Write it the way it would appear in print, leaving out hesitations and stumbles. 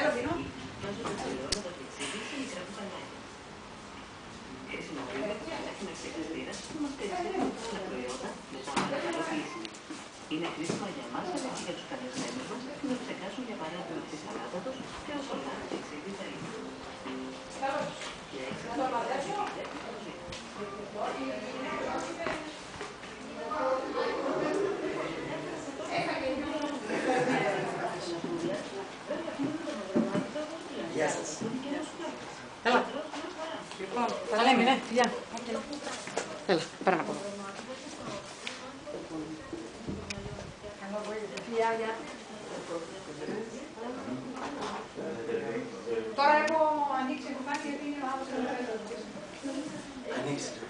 Έλα, Δίνο. Είναι χρήσιμα για εμάς αλλά και για τους καλεσμένους μας να ψεκάσουν για παράδειγμα τη σαλάτα τους και όσο να εξηγεί θα είναι. Καλώς. Να το αναδέσω. Γεια σας. Έλα. Λοιπόν, θα λέμε, ναι. Γεια. Έλα, πέρα να πω. Τώρα έχω ανοίξει το κάτι γιατί είναι ο άλλος. Ανοίξτε.